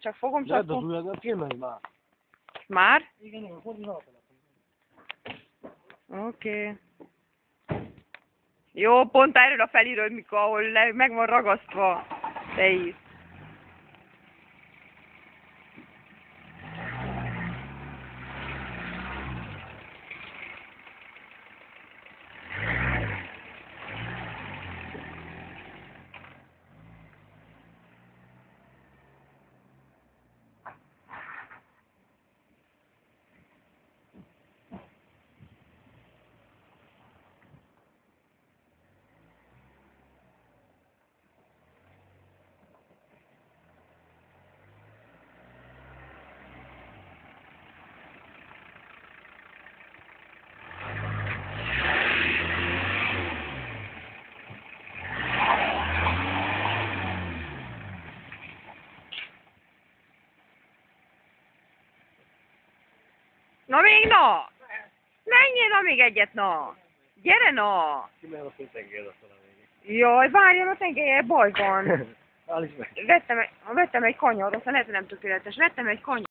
csak fogom, csak Vedd az ujjadat, kimegy már. Már? Igen, igen, fordulj rá a telefon. Oké. Jó, pont erről a felirod, mikor ahol meg van ragasztva. Te is. Na még na! Menjél na még egyet na! Gyere na! Kimegy a tengelyed aztán a végén. Jaj, várjon, a tengelye baj van. Állíts meg. Vettem egy kanyar, aztán lehet, hogy nem tökéletes. Vettem egy kanyar.